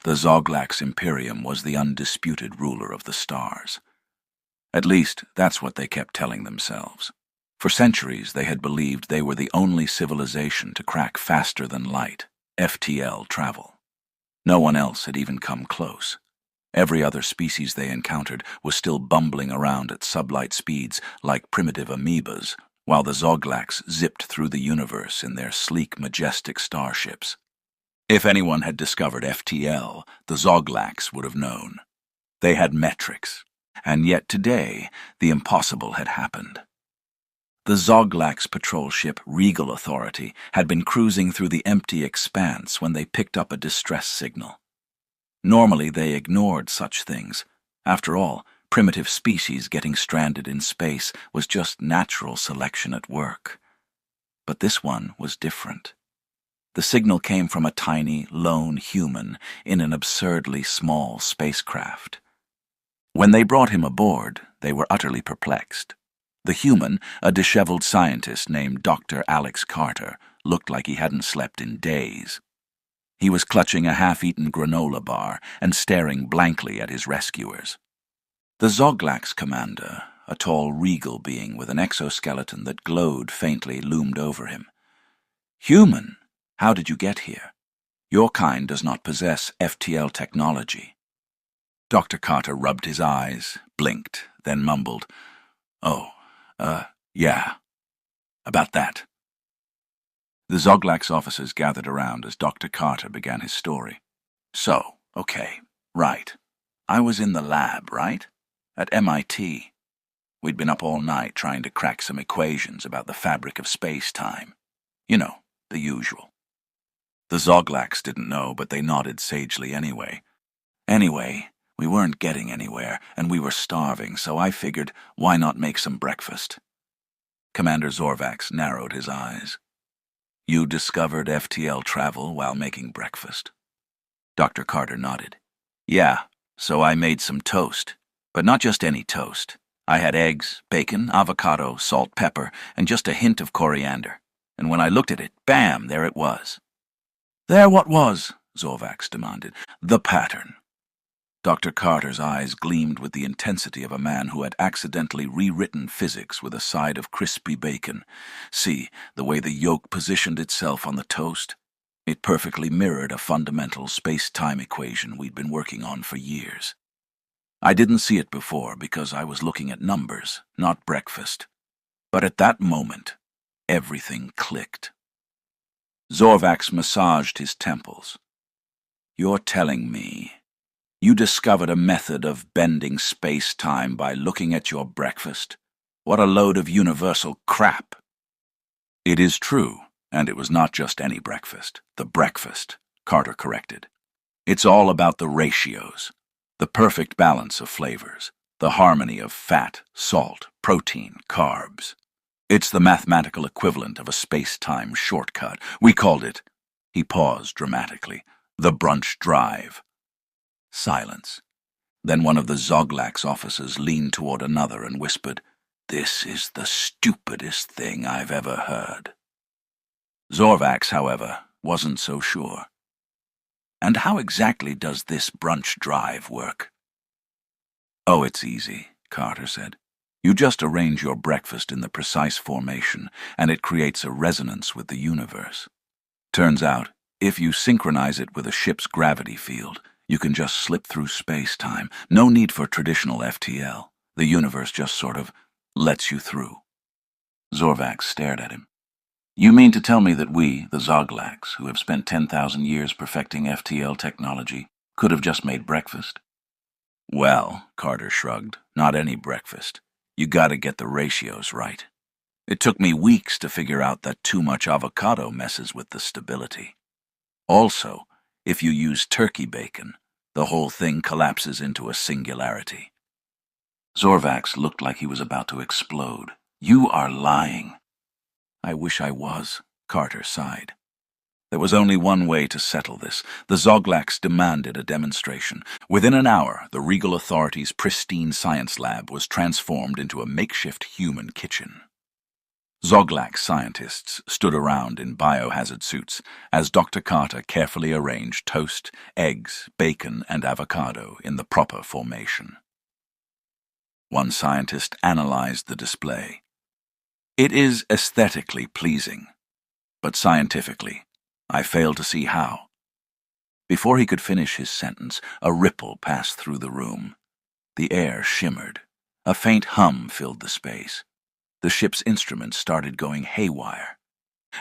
The Zoglax Imperium was the undisputed ruler of the stars. At least, that's what they kept telling themselves. For centuries, they had believed they were the only civilization to crack faster-than-light, FTL travel. No one else had even come close. Every other species they encountered was still bumbling around at sublight speeds like primitive amoebas, while the Zoglax zipped through the universe in their sleek, majestic starships. If anyone had discovered FTL, the Zoglax would have known. They had metrics, and yet today the impossible had happened. The Zoglax patrol ship Regal Authority had been cruising through the empty expanse when they picked up a distress signal. Normally they ignored such things. After all, primitive species getting stranded in space was just natural selection at work. But this one was different. The signal came from a tiny, lone human in an absurdly small spacecraft. When they brought him aboard, they were utterly perplexed. The human, a disheveled scientist named Dr. Alex Carter, looked like he hadn't slept in days. He was clutching a half-eaten granola bar and staring blankly at his rescuers. The Zoglax commander, a tall regal being with an exoskeleton that glowed faintly, loomed over him. "Human, how did you get here? Your kind does not possess FTL technology." Dr. Carter rubbed his eyes, blinked, then mumbled, yeah. About that." The Zoglax officers gathered around as Dr. Carter began his story. Okay, right. I was in the lab, right? At MIT. We'd been up all night trying to crack some equations about the fabric of space-time. You know, the usual. The Zoglax didn't know, but they nodded sagely anyway. Anyway, we weren't getting anywhere, and we were starving, so I figured, why not make some breakfast? Commander Zorvax narrowed his eyes. "You discovered FTL travel while making breakfast?" Dr. Carter nodded. "Yeah, so I made some toast. But not just any toast. I had eggs, bacon, avocado, salt, pepper, and just a hint of coriander. And when I looked at it, bam, there it was." "There what was?" Zorvax demanded. "The pattern." Dr. Carter's eyes gleamed with the intensity of a man who had accidentally rewritten physics with a side of crispy bacon. See, the way the yolk positioned itself on the toast? It perfectly mirrored a fundamental space-time equation we'd been working on for years. I didn't see it before because I was looking at numbers, not breakfast. But at that moment, everything clicked. Zorvax massaged his temples. "You're telling me you discovered a method of bending space-time by looking at your breakfast? What a load of universal crap!" "It is true, and it was not just any breakfast. The breakfast," Carter corrected. "It's all about the ratios, the perfect balance of flavors, the harmony of fat, salt, protein, carbs. It's the mathematical equivalent of a space-time shortcut. We called it," he paused dramatically, "the brunch drive." Silence. Then one of the Zoglax officers leaned toward another and whispered, "This is the stupidest thing I've ever heard." Zorvax, however, wasn't so sure. "And how exactly does this brunch drive work?" "Oh, it's easy," Carter said. "You just arrange your breakfast in the precise formation, and it creates a resonance with the universe. Turns out, if you synchronize it with a ship's gravity field, you can just slip through space-time. No need for traditional FTL. The universe just sort of lets you through." Zorvax stared at him. "You mean to tell me that we, the Zoglax, who have spent 10,000 years perfecting FTL technology, could have just made breakfast?" "Well," Carter shrugged, "not any breakfast. You gotta get the ratios right. It took me weeks to figure out that too much avocado messes with the stability. Also, if you use turkey bacon, the whole thing collapses into a singularity." Zorvax looked like he was about to explode. "You are lying." "I wish I was," Carter sighed. There was only one way to settle this. The Zoglax demanded a demonstration. Within an hour, the Regal Authority's pristine science lab was transformed into a makeshift human kitchen. Zoglax scientists stood around in biohazard suits as Dr. Carter carefully arranged toast, eggs, bacon, and avocado in the proper formation. One scientist analyzed the display. It is aesthetically pleasing, but scientifically, I fail to see how. Before he could finish his sentence, a ripple passed through the room. The air shimmered. A faint hum filled the space. The ship's instruments started going haywire.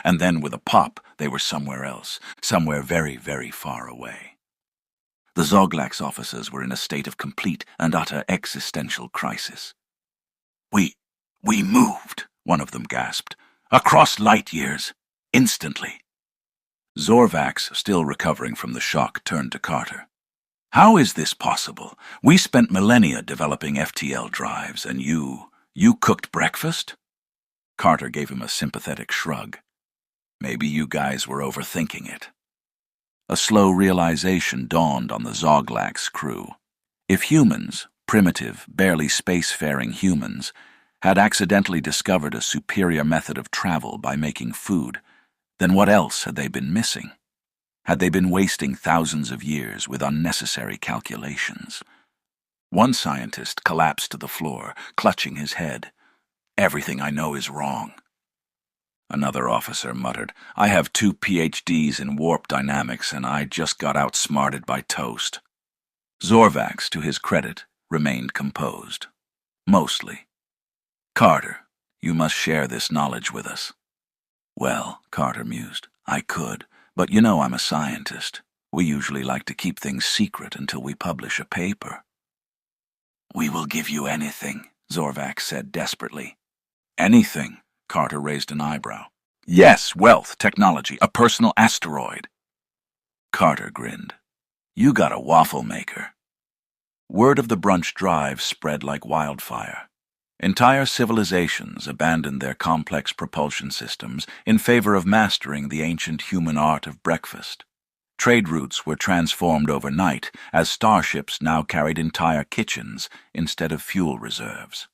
And then, with a pop, they were somewhere else, somewhere very, very far away. The Zoglax officers were in a state of complete and utter existential crisis. We moved, one of them gasped. Across light years. Instantly. Zorvax, still recovering from the shock, turned to Carter. How is this possible? We spent millennia developing FTL drives, and you cooked breakfast? Carter gave him a sympathetic shrug. Maybe you guys were overthinking it. A slow realization dawned on the Zoglax crew. If humans, primitive, barely spacefaring humans, had accidentally discovered a superior method of travel by making food, then what else had they been missing? Had they been wasting thousands of years with unnecessary calculations? One scientist collapsed to the floor, clutching his head. Everything I know is wrong. Another officer muttered, I have 2 PhDs in warp dynamics and I just got outsmarted by toast. Zorvax, to his credit, remained composed. Mostly. Carter, you must share this knowledge with us. Well, Carter mused, I could, but you know I'm a scientist. We usually like to keep things secret until we publish a paper. We will give you anything, Zorvax said desperately. Anything? Carter raised an eyebrow. Yes, wealth, technology, a personal asteroid. Carter grinned. You got a waffle maker. Word of the brunch drive spread like wildfire. Entire civilizations abandoned their complex propulsion systems in favor of mastering the ancient human art of breakfast. Trade routes were transformed overnight as starships now carried entire kitchens instead of fuel reserves.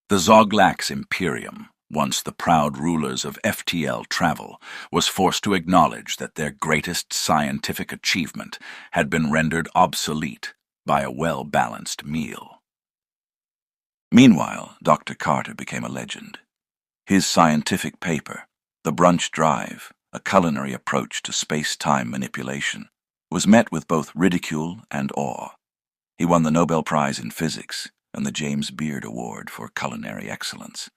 The Zoglax Imperium, once the proud rulers of FTL travel, was forced to acknowledge that their greatest scientific achievement had been rendered obsolete by a well-balanced meal. Meanwhile, Dr. Carter became a legend. His scientific paper, The Brunch Drive, a culinary approach to space-time manipulation, was met with both ridicule and awe. He won the Nobel Prize in Physics and the James Beard Award for culinary excellence.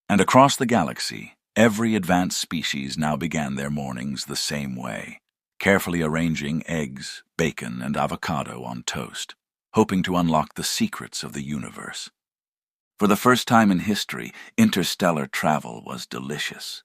And across the galaxy, every advanced species now began their mornings the same way, carefully arranging eggs, bacon, and avocado on toast, hoping to unlock the secrets of the universe. For the first time in history, interstellar travel was delicious.